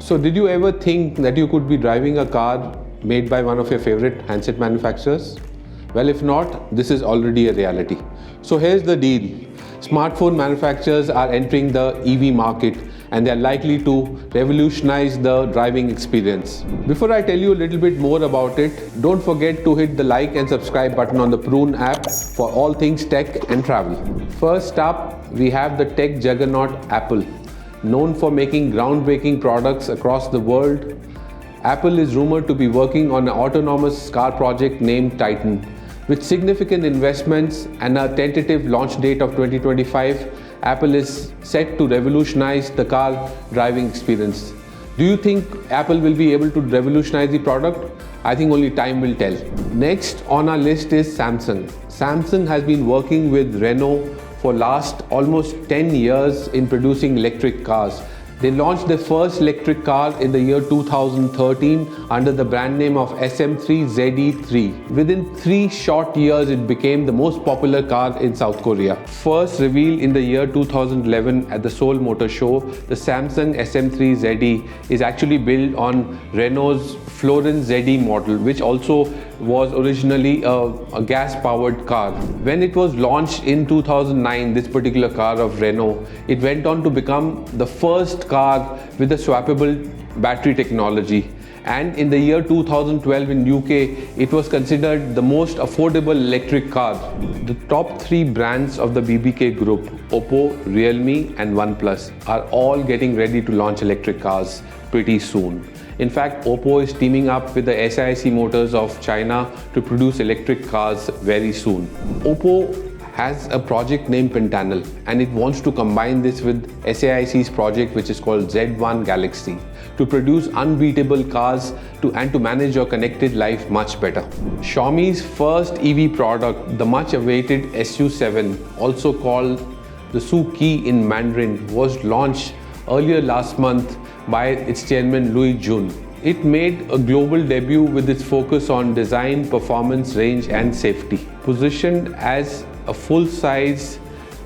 So did you ever think that you could be driving a car made by one of your favorite handset manufacturers? Well, if not, this is already a reality. So here's the deal. Smartphone manufacturers are entering the EV market and they are likely to revolutionize the driving experience. Before I tell you a little bit more about it, don't forget to hit the like and subscribe button on the Prune app for all things tech and travel. First up, we have the tech juggernaut Apple. Known for making groundbreaking products across the world, Apple is rumored to be working on an autonomous car project named Titan. With significant investments and a tentative launch date of 2025, Apple is set to revolutionize the car driving experience. Do you think Apple will be able to revolutionize the product? I think only time will tell. Next on our list is Samsung. Samsung has been working with Renault for last almost 10 years in producing electric cars. They launched their first electric car in the year 2013 under the brand name of SM3 ZE3. Within 3 short years, it became the most popular car in South Korea. First revealed in the year 2011 at the Seoul Motor Show, the Samsung SM3 ZE is actually built on Renault's Florence ZE model, which also was originally a gas-powered car. When it was launched in 2009, this particular car of Renault, it went on to become the first car with a swappable battery technology. And in the year 2012 in UK, it was considered the most affordable electric car. The top 3 brands of the BBK group, Oppo, Realme and OnePlus, are all getting ready to launch electric cars pretty soon. In fact, Oppo is teaming up with the SAIC Motors of China to produce electric cars very soon. Oppo has a project named Pentanel and it wants to combine this with SAIC's project which is called Z1 Galaxy to produce unbeatable cars and to manage your connected life much better. Xiaomi's first EV product, the much awaited SU7, also called the Suki in Mandarin, was launched earlier last month by its chairman Louis Jun. It made a global debut with its focus on design, performance, range and safety. Positioned as a full-size,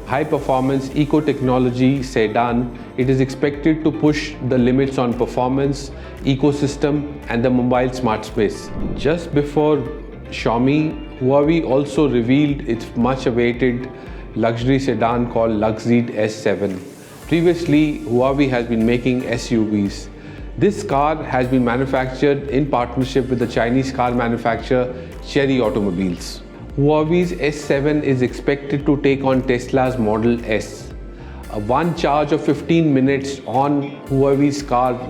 high-performance eco-technology sedan, it is expected to push the limits on performance, ecosystem and the mobile smart space. Just before Xiaomi, Huawei also revealed its much-awaited luxury sedan called Luxeed S7. Previously, Huawei has been making SUVs. This car has been manufactured in partnership with the Chinese car manufacturer Chery Automobiles. Huawei's S7 is expected to take on Tesla's Model S. One charge of 15 minutes on Huawei's car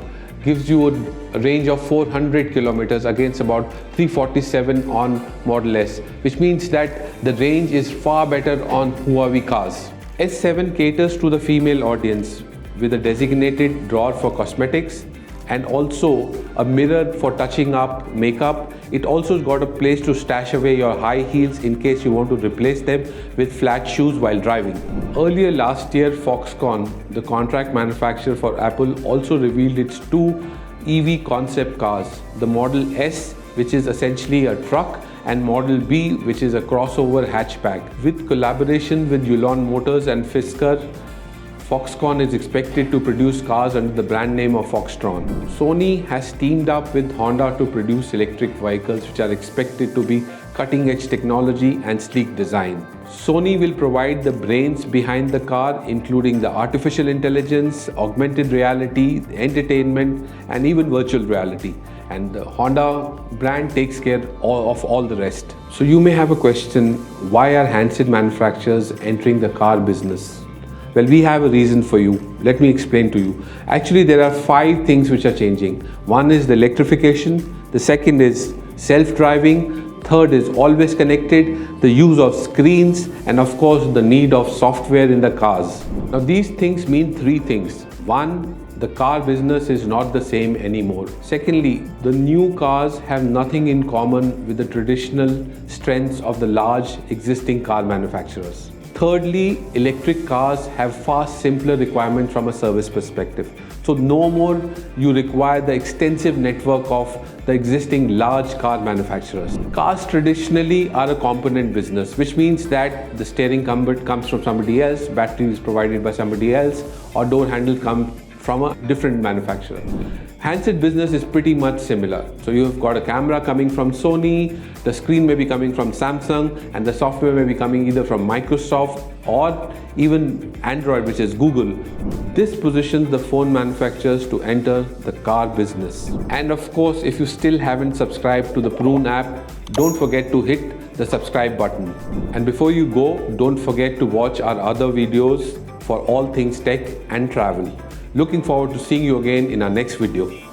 gives you a range of 400 kilometers against about 347 on Model S, which means that the range is far better on Huawei cars. S7 caters to the female audience with a designated drawer for cosmetics and also a mirror for touching up makeup. It also got a place to stash away your high heels in case you want to replace them with flat shoes while driving. Earlier last year, Foxconn, the contract manufacturer for Apple, also revealed its 2 EV concept cars, the Model S, which is essentially a truck, and Model B, which is a crossover hatchback. With collaboration with Yulon Motors and Fisker, Foxconn is expected to produce cars under the brand name of Foxtron. Sony has teamed up with Honda to produce electric vehicles which are expected to be cutting-edge technology and sleek design. Sony will provide the brains behind the car, including the artificial intelligence, augmented reality, entertainment, and even virtual reality. And the Honda brand takes care of all the rest. So you may have a question, why are handset manufacturers entering the car business? Well, we have a reason for you. Let me explain to you. Actually, there are 5 things which are changing. One is the electrification. The second is self-driving. Third is always connected, the use of screens, and of course, the need of software in the cars. Now, these things mean 3 things. One, the car business is not the same anymore. Secondly, the new cars have nothing in common with the traditional strengths of the large existing car manufacturers. Thirdly, electric cars have far simpler requirements from a service perspective. So no more you require the extensive network of the existing large car manufacturers. Cars traditionally are a component business, which means that the steering comes from somebody else, battery is provided by somebody else, or door handle comes from a different manufacturer. Handset business is pretty much similar. So you've got a camera coming from Sony, the screen may be coming from Samsung, and the software may be coming either from Microsoft or even Android, which is Google. This positions the phone manufacturers to enter the car business. And of course, if you still haven't subscribed to the Prune app, don't forget to hit the subscribe button. And before you go, don't forget to watch our other videos for all things tech and travel. Looking forward to seeing you again in our next video.